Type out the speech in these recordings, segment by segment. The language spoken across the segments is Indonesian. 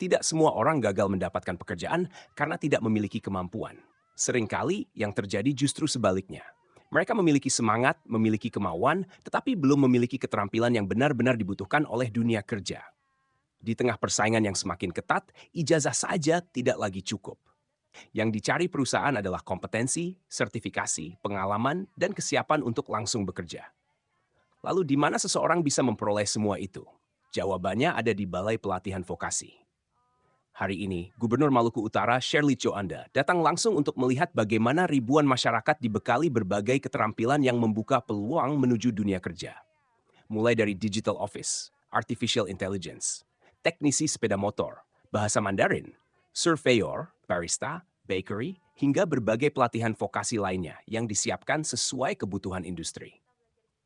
Tidak semua orang gagal mendapatkan pekerjaan karena tidak memiliki kemampuan. Seringkali yang terjadi justru sebaliknya. Mereka memiliki semangat, memiliki kemauan, tetapi belum memiliki keterampilan yang benar-benar dibutuhkan oleh dunia kerja. Di tengah persaingan yang semakin ketat, ijazah saja tidak lagi cukup. Yang dicari perusahaan adalah kompetensi, sertifikasi, pengalaman, dan kesiapan untuk langsung bekerja. Lalu di mana seseorang bisa memperoleh semua itu? Jawabannya ada di Balai Pelatihan Vokasi. Hari ini, Gubernur Maluku Utara Shirley Choanda datang langsung untuk melihat bagaimana ribuan masyarakat dibekali berbagai keterampilan yang membuka peluang menuju dunia kerja. Mulai dari digital office, artificial intelligence, teknisi sepeda motor, bahasa Mandarin, surveyor, barista, bakery, hingga berbagai pelatihan vokasi lainnya yang disiapkan sesuai kebutuhan industri.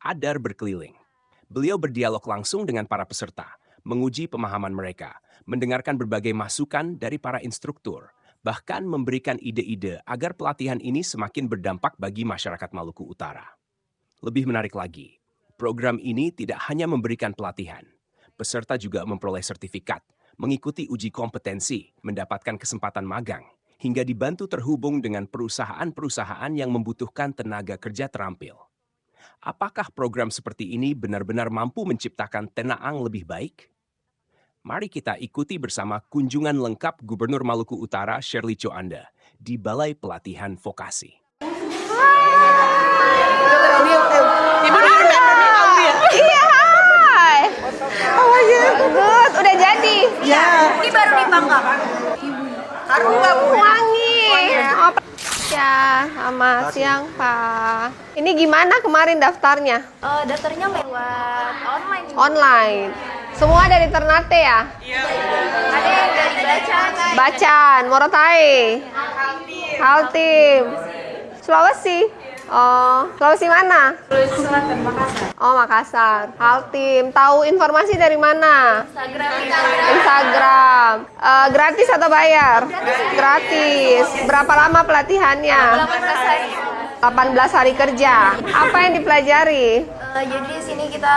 Adar berkeliling. Beliau berdialog langsung dengan para peserta, menguji pemahaman mereka, mendengarkan berbagai masukan dari para instruktur, bahkan memberikan ide-ide agar pelatihan ini semakin berdampak bagi masyarakat Maluku Utara. Lebih menarik lagi, program ini tidak hanya memberikan pelatihan. Peserta juga memperoleh sertifikat, mengikuti uji kompetensi, mendapatkan kesempatan magang, hingga dibantu terhubung dengan perusahaan-perusahaan yang membutuhkan tenaga kerja terampil. Apakah program seperti ini benar-benar mampu menciptakan Tenaang lebih baik? Mari kita ikuti bersama kunjungan lengkap Gubernur Maluku Utara Shirley Choanda di Balai Pelatihan Vokasi. Ibu iya, hai. How are you? Good, udah jadi. Ya. Ini baru dipanggang. Harum nggak Bu? Wangi. Oh, ya, selamat siang Pak. Ini gimana kemarin daftarnya? Daftarnya lewat online. Online. Semua dari Ternate ya? Iya. Ada yang dari Bacan. Bacan, Morotai, Kaltim, Sulawesi. Oh, Sulawesi mana? Sulawesi Selatan, Makassar. Oh, Makassar. Kaltim. Tahu informasi dari mana? Instagram. Gratis atau bayar? Gratis. Berapa lama pelatihannya? 18 hari kerja. Apa yang dipelajari? Jadi di sini kita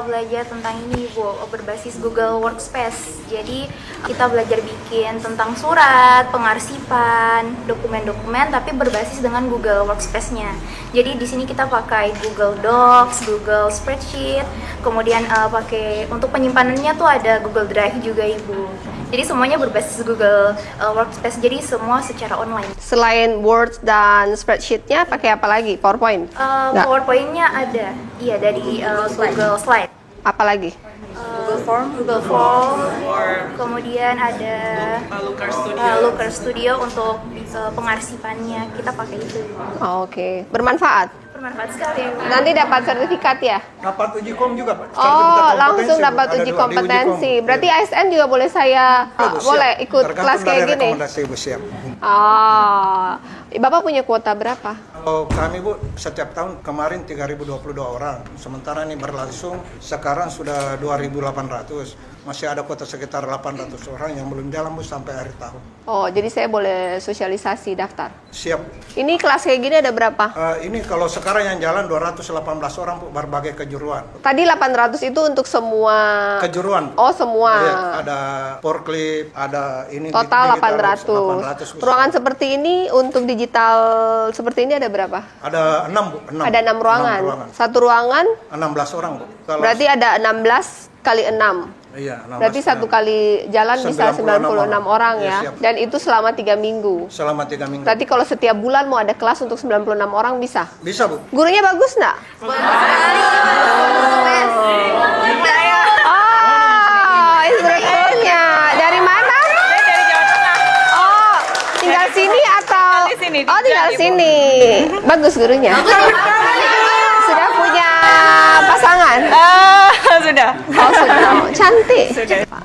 belajar tentang ini Bu, berbasis Google Workspace. Jadi kita belajar bikin tentang surat, pengarsipan, dokumen-dokumen, tapi berbasis dengan Google Workspace-nya. Jadi di sini kita pakai Google Docs, Google Spreadsheet, kemudian pakai untuk penyimpanannya tuh ada Google Drive juga Ibu. Jadi semuanya berbasis Google Workspace, jadi semua secara online. Selain Word dan spreadsheet-nya, pakai apa lagi? PowerPoint? PowerPoint-nya ada, iya dari Google Slide. Apa lagi? Google Form, kemudian ada Looker Studio untuk pengarsipannya, kita pakai itu. Oh, oke. Bermanfaat? Bermanfaat sekali. Nanti dapat sertifikat ya? Dapat uji kom juga, Pak. Oh, langsung dapat uji kompetensi. Berarti ASN juga boleh saya boleh ikut kelas kayak gini? Rekomendasi Ibu siap. Ah, Bapak punya kuota berapa? Kami Bu, setiap tahun kemarin 3.022 orang. Sementara ini berlangsung, sekarang sudah 2.800. Masih ada kuota sekitar 800 orang yang belum jalan Bu sampai akhir tahun. Oh, jadi saya boleh sosialisasi daftar? Siap. Ini kelas kayak gini ada berapa? Ini kalau sekarang yang jalan 218 orang Bu, berbagai kejuruan. Tadi 800 itu untuk semua? Kejuruan. Oh, semua. Ya, ada forklift, ada ini. Total digital, 800. Ruangan seperti ini untuk digital seperti ini ada berapa? Ada 6 Bu. 6. Ada 6 ruangan. 6 ruangan. Satu ruangan? 16 orang Bu. Berarti ada 16 kali 6. Iya, 16 Berarti satu kali jalan bisa 96 orang ya. Iya, siap. Dan itu selama 3 minggu. Selama 3 minggu. Berarti kalau setiap bulan mau ada kelas untuk 96 orang bisa? Bisa Bu. Gurunya bagus nggak? Oh, instrukturnya. Dari mana? Dari Jawa Tengah. Oh, tinggal sini atau? Di sini, di Oh, tinggal Jogja, Bu. sini. Bagus gurunya. Sudah punya pasangan? Sudah. Oh, sudah. Cantik.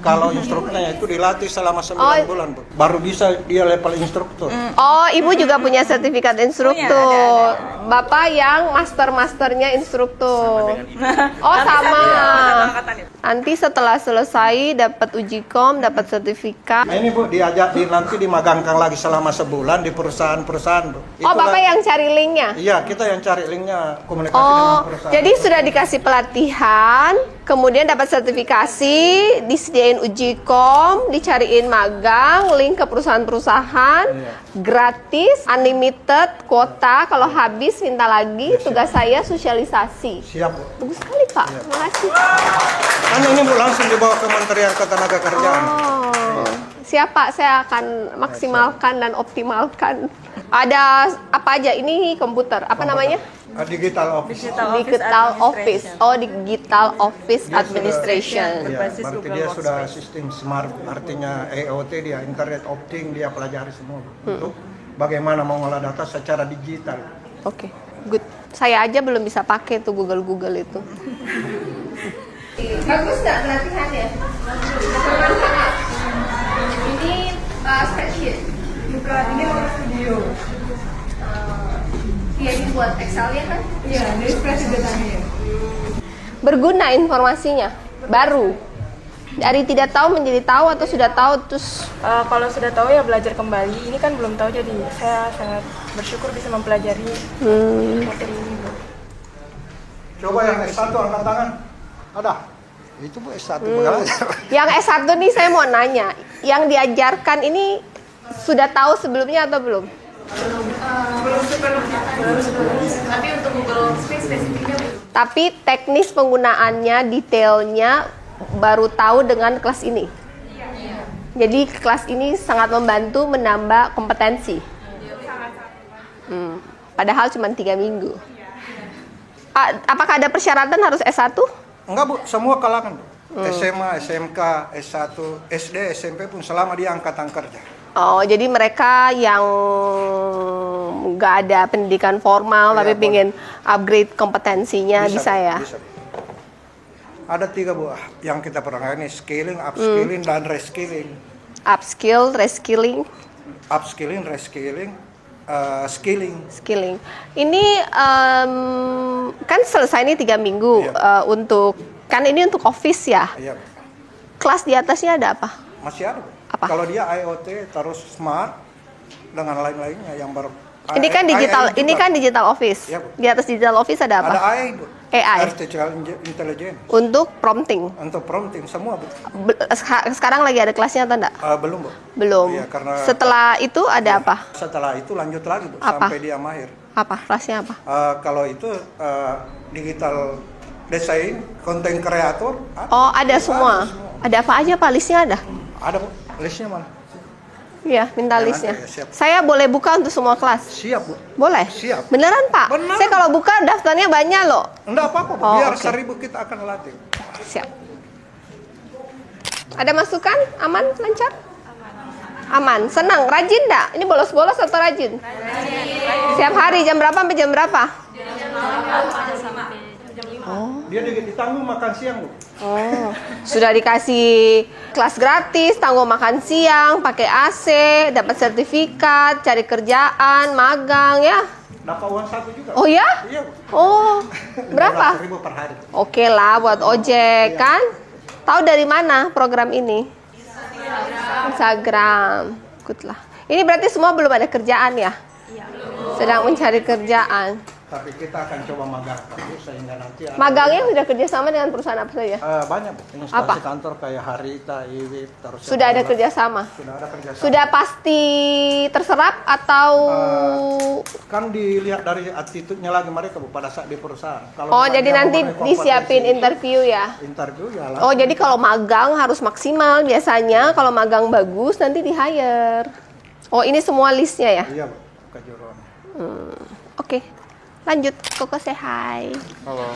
Kalau instrukturnya itu dilatih selama 9 bulan, Bu. Baru bisa dia level instruktur. Oh, ibu juga punya sertifikat instruktur. Bapak yang masternya instruktur. Oh, sama. Angkatan itu. Nanti setelah selesai dapat uji kom, dapat sertifikat. Nah, ini Bu, nanti dimagangkan lagi selama sebulan di perusahaan-perusahaan Bu. Oh, Bapak yang cari linknya? Iya, kita yang cari linknya, komunikasi Oh, dengan perusahaan. jadi sudah dikasih pelatihan, kemudian dapat sertifikasi, disediain uji kom, dicariin magang, link ke perusahaan-perusahaan, gratis, unlimited, kuota, kalau habis minta lagi, tugas saya sosialisasi. Siap Bu. Bagus sekali Pak, terima kasih. Kan ini Bu langsung dibawa ke Kementerian Ketenagakerjaan. Oh, siap Pak, saya akan maksimalkan dan optimalkan. Ada apa aja? Ini komputer, apa namanya? Digital Office. Digital Office. Oh, Digital Office Administration. Iya, berarti dia sudah sistem smart, artinya IoT dia, Internet of Things dia pelajari semua untuk bagaimana mengolah data secara digital. Oke, good. Saya aja belum bisa pakai tuh Google itu. Bagus nggak pelatihannya? Ini spreadsheet. Bukan, ini orang studio. Iya, ini buat Excel-nya kan? Iya, dari spreadsheet datanya. Berguna informasinya, baru. Dari tidak tahu menjadi tahu atau sudah tahu terus Kalau sudah tahu ya belajar kembali. Ini kan belum tahu, jadi saya sangat bersyukur bisa mempelajari materi ini, Bu. Coba yang S1 angkat tangan. Ada? Itu Bu S1 bagaimana? Yang S1 nih saya mau nanya, yang diajarkan ini sudah tahu sebelumnya atau belum? Tapi untuk Google Workspace spesifiknya Tapi teknis penggunaannya, detailnya baru tahu dengan kelas ini. Jadi kelas ini sangat membantu menambah kompetensi. Padahal cuma 3 minggu. Apakah ada persyaratan harus S1? Enggak Bu, semua kalangan Bu. SMA, SMK, S1, SD, SMP pun selama dia angkatan kerja. Oh, jadi mereka yang nggak ada pendidikan formal tapi boleh. pengen upgrade kompetensinya bisa ya? Bisa. Ada 3 Bu yang kita pernah ini scaling, upskilling, dan reskilling. Upskill, reskilling, Upskilling, reskilling, skilling. Ini kan selesai nih 3 minggu Iya. untuk kan ini untuk office ya. Iya Bu. Kelas di atasnya ada apa? Masih ada Bu. Apa? Kalau dia IoT terus smart dengan lain-lainnya yang baru. Ini kan digital, AI ini juga. kan digital office. Iya, Bu. Di atas digital office ada apa? Ada AI Bu. AI. Artificial Intelligence. Untuk prompting. Untuk prompting semua Bu. Sekarang lagi ada kelasnya atau enggak? Belum Bu. Belum. Iya, karena Setelah itu ada apa? setelah itu lanjut lagi Bu Apa? sampai dia mahir. Apa? Kelasnya apa? Kalau itu digital design, konten kreator. Oh, ada semua. Ada apa aja Pak? Listnya ada? Ada Bu, listnya mana? Iya, minta Ya, listnya. nanti, siap. Saya boleh buka untuk semua kelas? Siap Bu. Boleh? Siap. Beneran Pak? Beneran. Saya kalau buka daftarnya banyak loh. Enggak apa-apa Bu, Oh, biar oke. 1000 kita akan latih. Siap. Ada masukan? Aman? Lancar? Aman. Senang? Rajin enggak? Ini bolos-bolos atau rajin? Setiap hari jam berapa sampai jam berapa? Dia ditanggung makan siang Bu. Oh, sudah dikasih kelas gratis, tanggung makan siang, pakai AC, dapat sertifikat, cari kerjaan, magang ya. Dapat uang saku juga. Oh ya? Iya Bu. Oh, berapa? 15.000 per hari. Oke lah buat ojek kan. Tahu dari mana program ini? Instagram. Good lah. Ini berarti semua belum ada kerjaan ya? Sedang mencari kerjaan. Tapi kita akan coba magang Bu, sehingga nanti ada- Magangnya sudah kerjasama dengan perusahaan apa saja? banyak Bu. Instansi Apa? kantor kayak Harita, IWIP, terus Sudah ada yang lain. kerjasama? Sudah ada kerjasama. Sudah pasti terserap atau Kan dilihat dari attitude-nya lagi mereka Bu pada saat di perusahaan. Kalau oh dia jadi mau nanti memenuhi kompetensi disiapin itu, interview ya? interview ya Oh jadi kalau magang harus maksimal biasanya kalau magang bagus nanti di hire. Oh ini semua listnya ya? Iya Bu, kejuruan. Oke lanjut Koko say hi. Halo.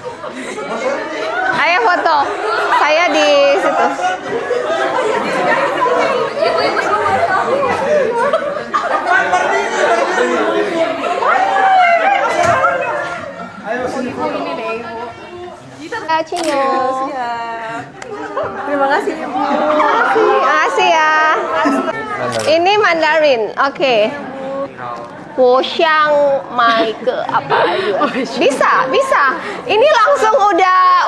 Ayo foto. Saya di situ. Cinyo. Terima kasih. Terima kasih ya. Ini Mandarin. Oke. wo xiang mai ke apa juga. Bisa. Ini langsung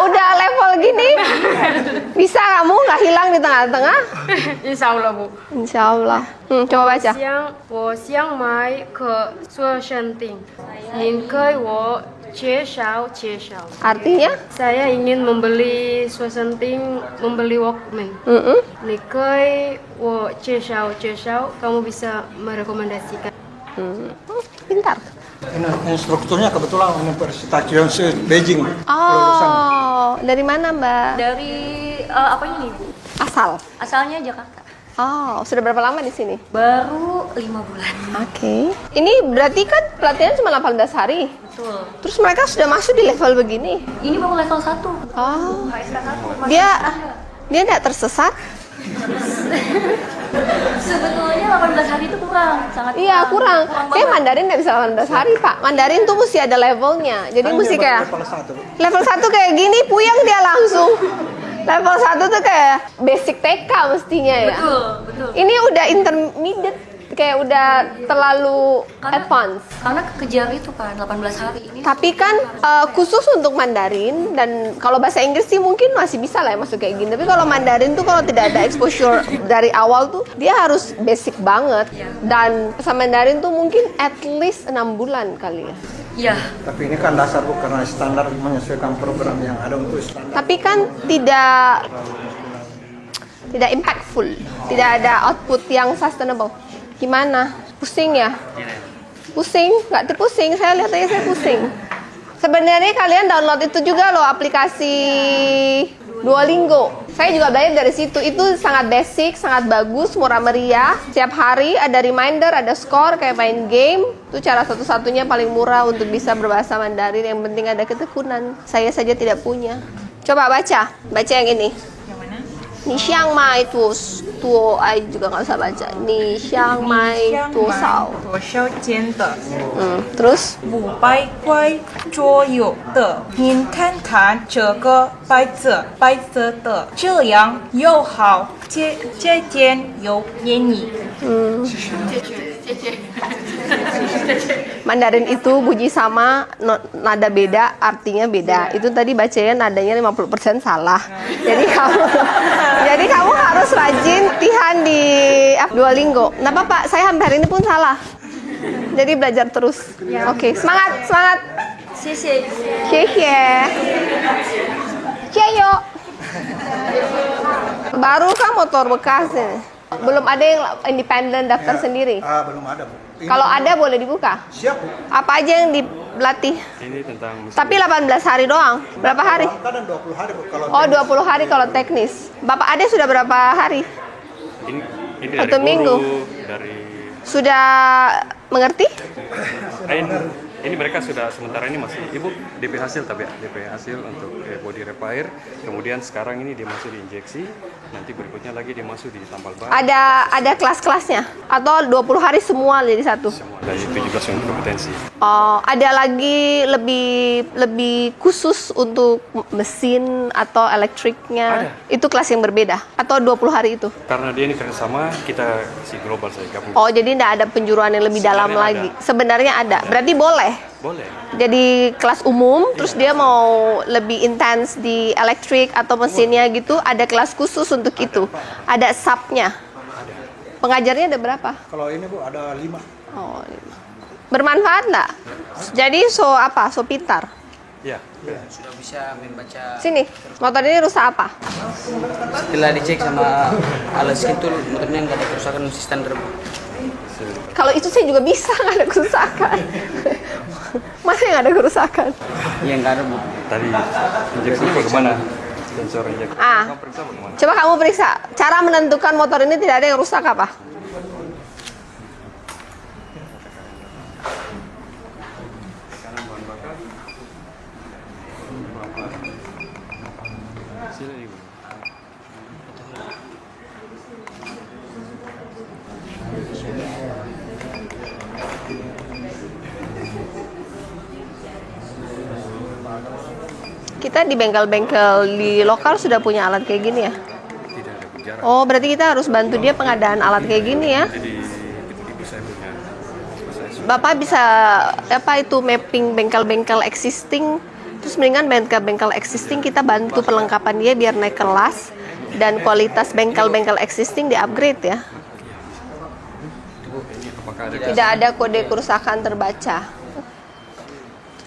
udah level gini. Bisa kamu nggak hilang di tengah-tengah? Insya Allah Bu. Insya Allah. Coba baca. 我想买个做生定，您可以我介绍。 Artinya? Saya ingin membeli suasenting, membeli Walkman. Nih, wo介绍, kamu bisa merekomendasikan. Pintar. Ini instrukturnya kebetulan Universitas Yonsei Beijing. Lulusan. Oh, dari mana Mbak? Dari apanya nih Bu? Asal. Asalnya Jakarta. Oh, sudah berapa lama di sini? Baru 5 bulan. Oke. Ini berarti kan pelatihan cuma 18 hari. Betul. Terus mereka sudah masuk di level begini. Ini baru level 1. Oh. HSK 1. Dia tidak tersesat? Sebetulnya 18 hari itu kurang, sangat Iya, kurang. Kayak banget. Mandarin nggak bisa 18 hari, Pak. Mandarin tuh mesti ada levelnya. Jadi Kan mesti dia kayak level 1. level 1 kayak gini, puyeng dia langsung. Level 1 tuh kayak basic TK mestinya ya. Betul. Ini udah intermediate, kayak udah terlalu advance. Karena kejar itu kan 18 hari ini. Tapi kan khusus untuk Mandarin, dan kalau bahasa Inggris sih mungkin masih bisa lah ya masuk kayak gini. Tapi kalau Mandarin tuh kalau tidak ada exposure dari awal tuh dia harus basic banget. Dan bahasa Mandarin tuh mungkin at least 6 bulan kali ya. Iya. Tapi ini kan dasar Bu, karena standar menyesuaikan program yang ada untuk standar. Tapi kan tidak impactful, tidak ada output yang sustainable. Gimana? Pusing ya? Pusing? Nggak pusing, saya lihat aja saya pusing. Sebenarnya kalian download itu juga loh, aplikasi Duolingo. Saya juga belajar dari situ. Itu sangat basic, sangat bagus, murah meriah. Setiap hari ada reminder, ada skor kayak main game. Itu cara satu-satunya paling murah untuk bisa berbahasa Mandarin. Yang penting ada ketekunan. Saya saja tidak punya. Coba baca yang ini. Ni xiang mai tuo, ai juga nggak usah baca. Ni xiang mai tuo sao. 多少钱的 Terus 500块左右的，您看看这个白色的，这样又好，这件又便宜。 Mandarin itu bunyi sama, nada beda, artinya beda. Itu tadi bacanya nadanya 50% salah. Jadi kamu harus rajin latihan di Duolingo. Nah Pak, saya hampir hari ini pun salah. Jadi belajar terus. Oke, semangat. Xie Ciao. Baru kan motor bekas ini. Belum ada yang independen daftar sendiri. Belum ada Bu. Ini Kalau ada boleh dibuka. siap Bu. Apa aja yang dilatih? Ini tentang Tapi 18 hari doang. Berapa hari? Kadang 20 hari Bu kalau Oh, 20 hari kalau teknis. Bapak Ade sudah berapa hari? ini Satu minggu. dari Sudah mengerti? ini mereka sudah sementara ini masih Ibu DP hasil tapi ya DP hasil untuk body repair, kemudian sekarang ini dia masuk di injeksi, nanti berikutnya lagi dia masuk di tambal ban. Ada kelas-kelasnya atau 20 hari semua jadi satu? Semua dari 17 yang kompetensi. Oh, ada lagi lebih khusus untuk mesin atau elektriknya? Itu kelas yang berbeda atau 20 hari itu? Karena dia ini kerjasama kita si global saya gabung. Oh, jadi tidak ada penjuruan yang lebih dalam lagi. Sebenarnya ada. Berarti boleh. Boleh. Jadi kelas umum, terus dia mau lebih intens di elektrik atau mesinnya gitu, ada kelas khusus untuk itu. Ada subnya. Pengajarnya ada berapa? kalau ini Bu ada 5. Oh, 5. Bermanfaat nggak? Jadi so pintar. Ya. Sudah bisa membaca. Sini, motor ini rusak apa? Setelah dicek sama alat skitul, motornya nggak ada kerusakan, masih standar. Kalau itu saya juga bisa, nggak ada kerusakan. Masa nggak ada kerusakan? Iya nggak ada Bu. Tadi injeksi bagaimana? Sensor injeksi. Kamu periksa bagaimana? Coba kamu periksa. Cara menentukan motor ini tidak ada yang rusak apa? Kita di bengkel-bengkel di lokal sudah punya alat kayak gini ya? Tidak ada bicara. Oh, berarti kita harus bantu dia pengadaan alat kayak gini ya? Jadi ibu saya punya. Bapak bisa apa itu mapping bengkel-bengkel existing, terus mendingan bengkel-bengkel existing kita bantu perlengkapan dia biar naik kelas dan kualitas bengkel-bengkel existing di-upgrade ya. Tidak ada kode kerusakan terbaca.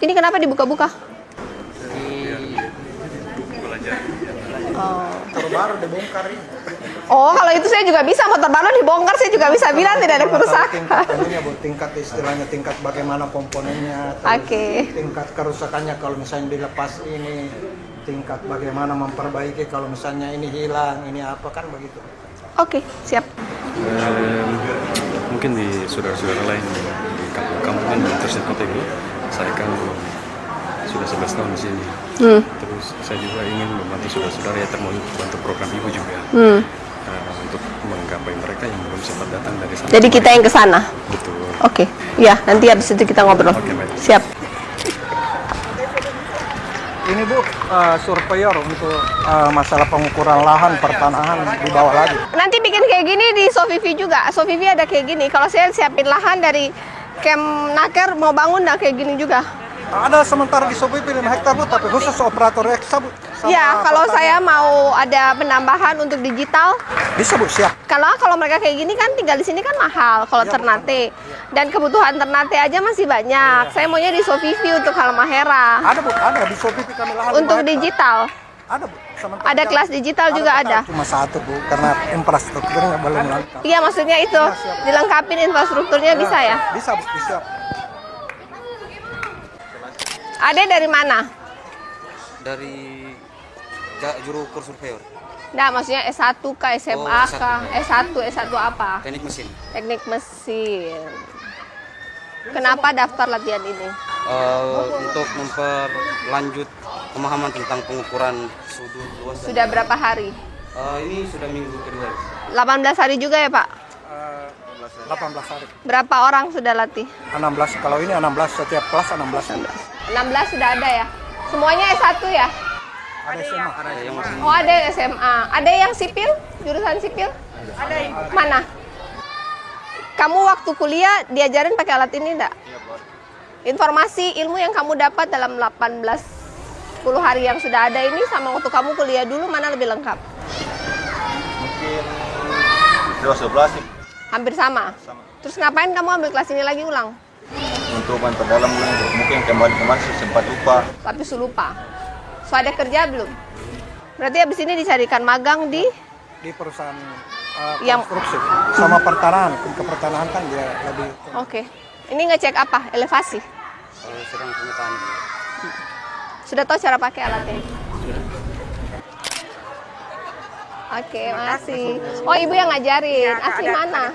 Ini kenapa dibuka-buka? Motor baru dibongkar ini. Oh, kalau itu saya juga bisa, motor baru dibongkar saya juga bisa bilang tidak ada kerusakan. Tingkat istilahnya tingkat bagaimana komponennya, Oke. tingkat kerusakannya kalau misalnya dilepas ini, tingkat bagaimana memperbaiki kalau misalnya ini hilang, ini apa kan begitu. Oke, siap. Mungkin di saudara-saudara lain di kampung kan belum tersiap kota itu. Saya kan sudah 11 tahun di sini. Terus saya juga ingin membantu saudara-saudara ya, termasuk bantu program ibu juga. Untuk menggapai mereka yang belum sempat datang dari sana. Jadi kita yang ke sana. Betul. Oke. Ya, nanti habis itu kita ngobrol. Oke, baik. Siap. Ini Bu, surveyor untuk masalah pengukuran lahan pertanahan di bawah lagi. Nanti bikin kayak gini di Sofivi juga. Sofivi ada kayak gini. Kalau saya siapin lahan dari Kemnaker mau bangun dah kayak gini juga. Ada sementara di Sofivi 5 hektar Bu, tapi khusus operator eksa Bu. Ya, kalau saya mau ada penambahan untuk digital, Bisa Bu, siap. kalau mereka kayak gini kan tinggal di sini kan mahal kalau Ternate. Dan kebutuhan Ternate aja masih banyak. Saya maunya di Sofivi untuk Halmahera. Ada Bu, ada di Sofivi kami lahan. Untuk 5 hektar. digital. Ada Bu. Sementara Ada jalan. kelas digital juga ada. Cuma satu Bu, karena infrastrukturnya belum lengkap. Iya, maksudnya itu. Dilengkapin infrastrukturnya bisa ya? Bisa Bu, bisa. Ada dari mana? Dari juru ukur surveyor, Nah, maksudnya S1 kah, SMA S1. kah? S1 apa? teknik mesin. Teknik mesin. Kenapa daftar latihan ini? Untuk memperlanjut pemahaman tentang pengukuran sudut luas. Sudah berapa hari? Ini sudah minggu kedua. 18 hari juga ya, Pak? 18 hari. Berapa orang sudah latih? 16, kalau ini 16, setiap kelas 16. 16 sudah ada ya? Semuanya S1 ya? Ada SMA. Ada yang masih Oh, ada yang SMA. Ada yang sipil? Jurusan sipil? Ada. Mana? Kamu waktu kuliah diajarin pakai alat ini enggak? Informasi ilmu yang kamu dapat dalam 10 hari yang sudah ada ini sama waktu kamu kuliah dulu mana lebih lengkap? Mungkin 11 sih. Hampir sama. Terus ngapain kamu ambil kelas ini lagi ulang? Untuk memperdalam mungkin kemarin sempat lupa. Tapi lupa. So ada kerja belum? Berarti habis ini dicarikan magang di perusahaan Yang- konstruksi sama pertanahan. Ke pertanahan kan dia lebih. Oke. Ini ngecek apa? Elevasi. sedang pemetaan. Sudah tahu cara pakai alatnya? Oke, makasih. Oh, ibu yang ngajarin. Asli mana?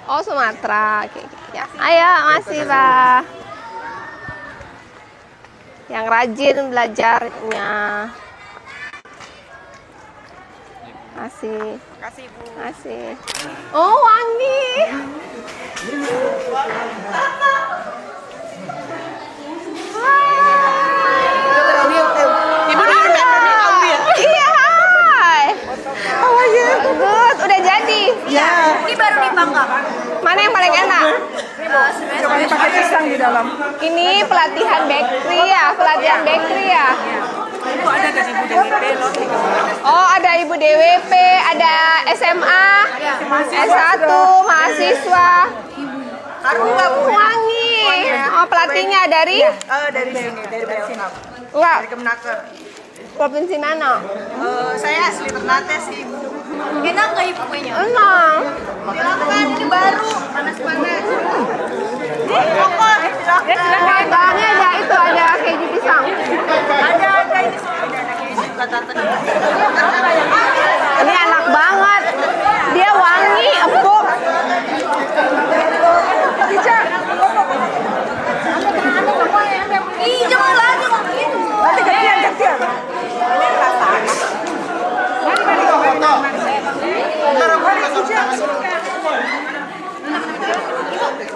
Oh, Sumatera. Oke, ya. Ayo, makasih, Pak. Yang rajin belajarnya. Makasih. Kasih Bu. Makasih. Oh, wangi. Ibu Iya, hai. Oh, iya. Good, udah jadi. Ya. Ini baru dipanggang. Mana yang paling enak? Coba pakai pisang di dalam. Ini pelatihan bakery ya, Ibu ada dari Ibu DWP loh. Oh, ada Ibu DWP, ada SMA, S1, mahasiswa. Wangi. Oh, pelatihnya dari? Dari sini, dari Belsinap. Enggak, Dari Kemenaker. provinsi mana? Saya asli Ternate sih Ibu. Enak nggak ibu kuenya? Enak. Silakan, ini baru panas-panas. Bahannya ada itu, ada keju pisang. Ada ini ada keju. Ini enak banget. Dia wangi, empuk. Ih, jangan lagi ngomong gitu. Nanti gantian.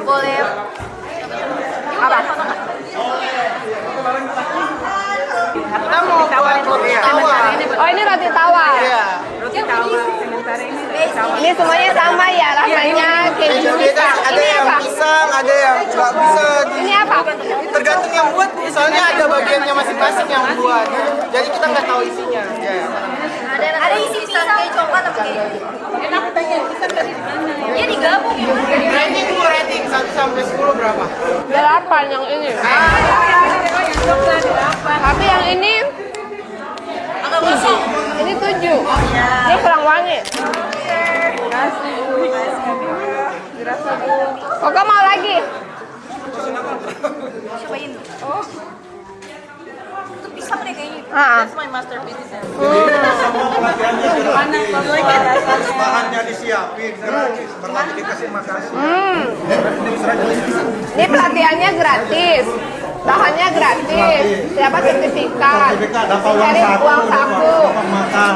Boleh. Apa? Kita mau tawarin roti tawar. Oh, ini roti tawar. Roti tawar. Sementara ini Ini semuanya sama ya rasanya keju pisang. Ini apa? Pisang, ada yang nggak bisa. Ini apa? Tergantung yang buat, misalnya ada bagiannya masing-masing yang buat. Jadi kita nggak tahu isinya. Ada isi pisang kayak coklat apa keju. Enak pengen pisang dari mana? Dia digabung ya. Rating 1 sampai 10 berapa? 8 yang ini. Tapi yang ini Agak kosong. ini 7. Dia kurang wangi. Koko mau lagi? Cobain. Oh. Itu pisang deh kayaknya. That's my masterpiece. Bahannya disiapin, gratis, berarti dikasih makasih. Ini pelatihannya gratis. Bahannya gratis. Dapat sertifikat. Dapat Cari uang saku. dapat makan,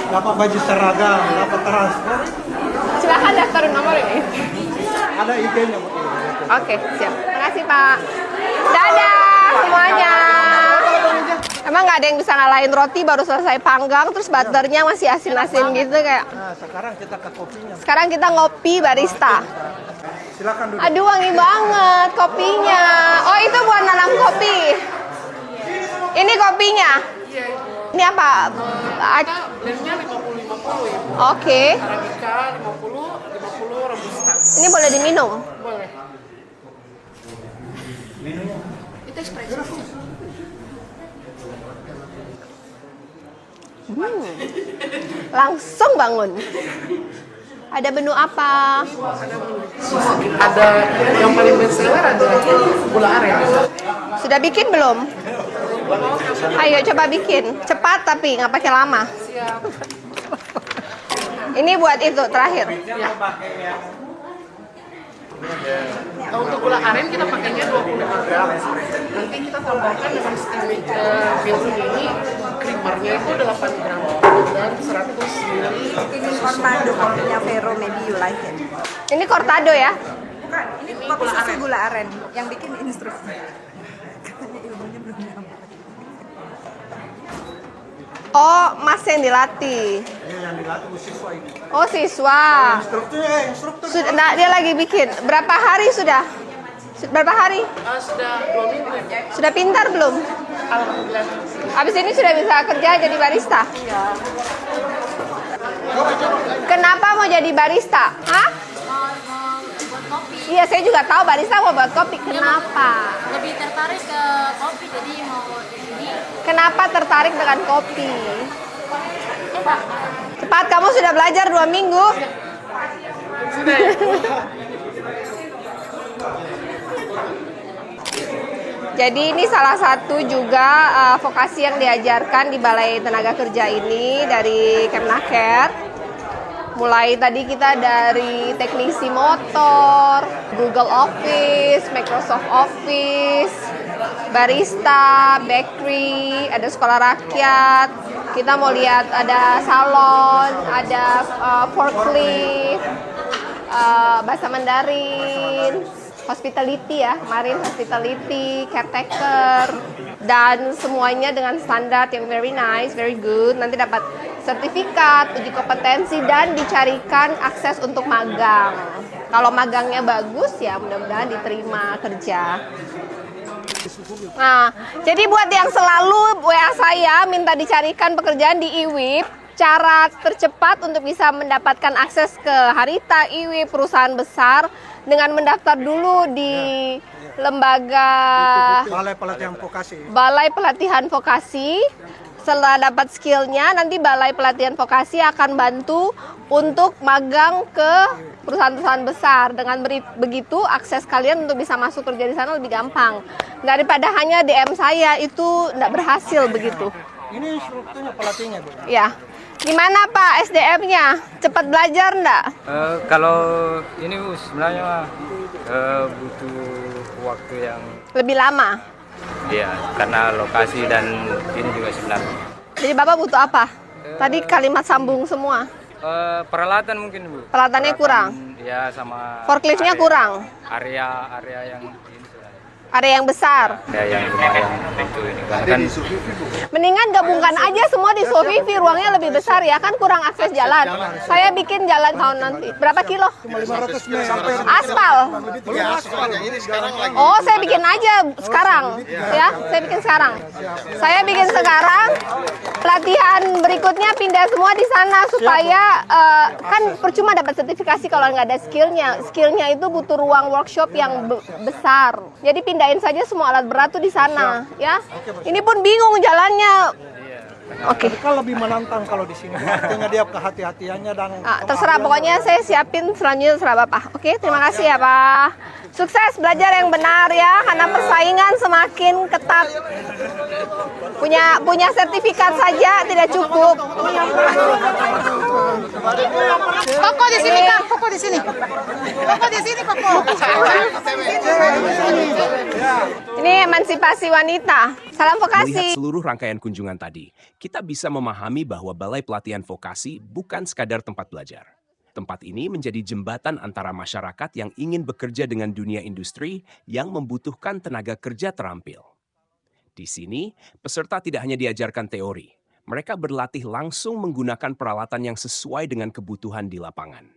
dapat baju seragam, dapat transport. Silahkan daftarin nomor ini. Ada IG-nya. Oke, siap. Makasih, Pak. Dadah semuanya. Emang nggak ada yang bisa ngalahin roti baru selesai panggang, terus butternya masih asin-asin gitu kayak. Nah, sekarang kita ke kopinya. Sekarang kita ngopi barista. Silakan duduk. Aduh, wangi banget kopinya. Oh, itu buat nanam kopi. Ini kopinya. Ini apa? Blendnya 50-50 ya. Oke. Arabica 50 Robusta. Ini boleh diminum. Boleh. Itu espresso. Langsung bangun. Ada menu apa? Ada yang paling best seller ada gula aren. Sudah bikin belum? Ayo coba bikin. Cepat tapi nggak pakai lama. Ini buat itu terakhir. Nah, untuk gula aren kita pakainya 25 gram. Nanti kita tambahkan dengan steaming milk ini, creamernya itu 8 gram dan 100 ml. Ini cortado kopinya Vero, maybe you like it. Ini cortado ya? Bukan, ini kopi susu gula aren. Yang bikin instruksi. Katanya ilmunya belum nyampe. Oh, Mas yang dilatih. Ini yang dilatih siswa ini. Oh, siswa. Instruktur. Sudah, nah, dia lagi bikin. Berapa hari sudah? Berapa hari? Sudah 2 minggu. Sudah pintar belum? Alhamdulillah. Habis ini sudah bisa kerja jadi barista? Iya. Kenapa mau jadi barista? Hah? Buat kopi. Iya, saya juga tahu barista mau buat kopi. Kenapa? Lebih tertarik ke kopi, jadi mau di sini. Kenapa tertarik dengan kopi? Cepat, kamu sudah belajar 2 minggu? Sudah. Jadi ini salah satu juga vokasi yang diajarkan di Balai Tenaga Kerja ini dari Kemnaker. Mulai tadi kita dari teknisi motor, Google Office, Microsoft Office, barista, bakery, ada sekolah rakyat. Kita mau lihat ada salon, ada forklift, bahasa Mandarin, hospitality ya, kemarin hospitality, caretaker, dan semuanya dengan standar yang very nice, very good. Nanti dapat sertifikat, uji kompetensi, dan dicarikan akses untuk magang. Kalau magangnya bagus ya mudah-mudahan diterima kerja. Nah, jadi buat yang selalu WA saya minta dicarikan pekerjaan di IWIP, cara tercepat untuk bisa mendapatkan akses ke Harita, IWIP, perusahaan besar dengan mendaftar dulu di lembaga Balai Pelatihan Vokasi. Balai Pelatihan Vokasi. Setelah dapat skillnya, nanti Balai Pelatihan Vokasi akan bantu untuk magang ke perusahaan-perusahaan besar. Dengan begitu, akses kalian untuk bisa masuk kerja di sana lebih gampang. Daripada hanya DM saya, itu tidak berhasil begitu. Ini instrukturnya, pelatihnya, Bu. Ya. Gimana Pak SDM-nya? Cepat belajar enggak? Kalau ini Bu, sebenarnya butuh waktu yang Lebih lama. ya karena lokasi dan ini juga sebenarnya. Jadi Bapak butuh apa? Tadi kalimat sambung semua. Peralatan mungkin Bu. Peralatannya kurang? Ya sama. Forkliftnya kurang? Area yang ini sebenarnya. Area yang besar. Ya yang lumayan untuk ini kan Mendingan gabungkan aja semua di Sovivi, ruangnya lebih besar ya, kan kurang akses jalan. Saya bikin jalan tahun nanti. Berapa kilo? 500 sampai Aspal. Oh, saya bikin aja sekarang. Ya, saya bikin sekarang. Saya bikin sekarang. Pelatihan berikutnya pindah semua di sana supaya kan percuma dapat sertifikasi kalau nggak ada skillnya. Skillnya itu butuh ruang workshop yang besar. Jadi pindahin saja semua alat berat tuh di sana, ya. Ini pun bingung jalannya. Oke. Kalau lebih menantang kalau di sini. Artinya dia kehati-hatiannya dan Terserah, pokoknya saya siapin selanjutnya terserah Bapak. Oke, terima kasih ya Pak. Sukses belajar yang benar ya, karena persaingan semakin ketat. Punya sertifikat saja tidak cukup. Koko di sini, Kang. Koko di sini. Koko di sini, Koko. Ini emansipasi wanita. Salam vokasi. Melihat seluruh rangkaian kunjungan tadi, kita bisa memahami bahwa Balai Pelatihan Vokasi bukan sekadar tempat belajar. Tempat ini menjadi jembatan antara masyarakat yang ingin bekerja dengan dunia industri yang membutuhkan tenaga kerja terampil. Di sini, peserta tidak hanya diajarkan teori, mereka berlatih langsung menggunakan peralatan yang sesuai dengan kebutuhan di lapangan.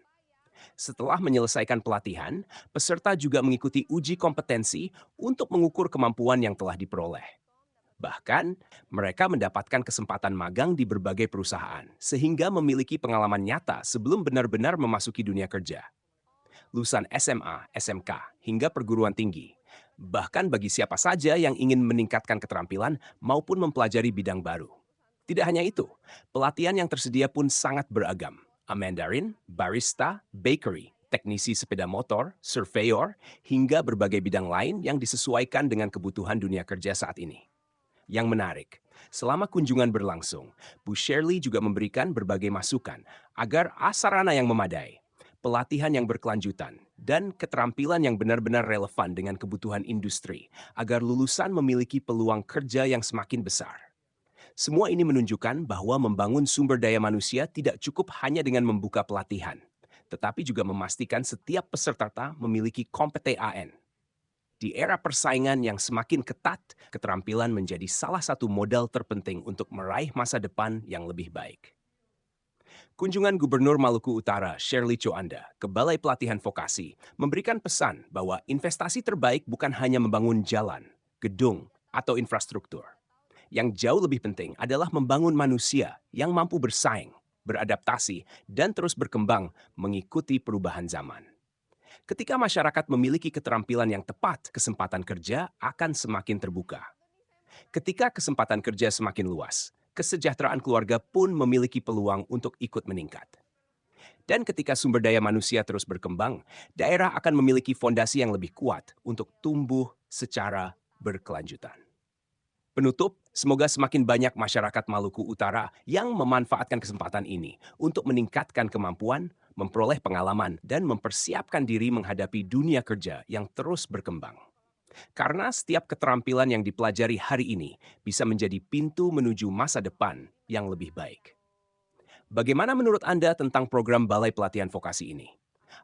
Setelah menyelesaikan pelatihan, peserta juga mengikuti uji kompetensi untuk mengukur kemampuan yang telah diperoleh. Bahkan, mereka mendapatkan kesempatan magang di berbagai perusahaan, sehingga memiliki pengalaman nyata sebelum benar-benar memasuki dunia kerja. Lulusan SMA, SMK, hingga perguruan tinggi. Bahkan bagi siapa saja yang ingin meningkatkan keterampilan maupun mempelajari bidang baru. Tidak hanya itu, pelatihan yang tersedia pun sangat beragam. Mandarin, barista, bakery, teknisi sepeda motor, surveyor, hingga berbagai bidang lain yang disesuaikan dengan kebutuhan dunia kerja saat ini. Yang menarik, selama kunjungan berlangsung, Bu Shirley juga memberikan berbagai masukan agar sarana yang memadai, pelatihan yang berkelanjutan, dan keterampilan yang benar-benar relevan dengan kebutuhan industri agar lulusan memiliki peluang kerja yang semakin besar. Semua ini menunjukkan bahwa membangun sumber daya manusia tidak cukup hanya dengan membuka pelatihan, tetapi juga memastikan setiap peserta memiliki kompetensi. Di era persaingan yang semakin ketat, keterampilan menjadi salah satu modal terpenting untuk meraih masa depan yang lebih baik. Kunjungan Gubernur Maluku Utara, Shirley Choanda, ke Balai Pelatihan Vokasi memberikan pesan bahwa investasi terbaik bukan hanya membangun jalan, gedung, atau infrastruktur. Yang jauh lebih penting adalah membangun manusia yang mampu bersaing, beradaptasi, dan terus berkembang mengikuti perubahan zaman. Ketika masyarakat memiliki keterampilan yang tepat, kesempatan kerja akan semakin terbuka. Ketika kesempatan kerja semakin luas, kesejahteraan keluarga pun memiliki peluang untuk ikut meningkat. Dan ketika sumber daya manusia terus berkembang, daerah akan memiliki fondasi yang lebih kuat untuk tumbuh secara berkelanjutan. Penutup, semoga semakin banyak masyarakat Maluku Utara yang memanfaatkan kesempatan ini untuk meningkatkan kemampuan, memperoleh pengalaman, dan mempersiapkan diri menghadapi dunia kerja yang terus berkembang. Karena setiap keterampilan yang dipelajari hari ini bisa menjadi pintu menuju masa depan yang lebih baik. Bagaimana menurut Anda tentang program Balai Pelatihan Vokasi ini?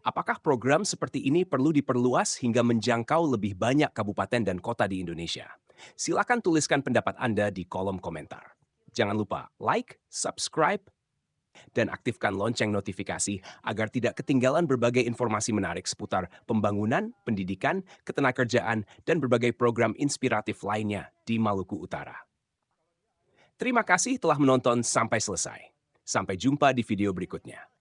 Apakah program seperti ini perlu diperluas hingga menjangkau lebih banyak kabupaten dan kota di Indonesia? Silakan tuliskan pendapat Anda di kolom komentar. Jangan lupa like, subscribe, dan aktifkan lonceng notifikasi agar tidak ketinggalan berbagai informasi menarik seputar pembangunan, pendidikan, ketenagakerjaan, dan berbagai program inspiratif lainnya di Maluku Utara. Terima kasih telah menonton sampai selesai. Sampai jumpa di video berikutnya.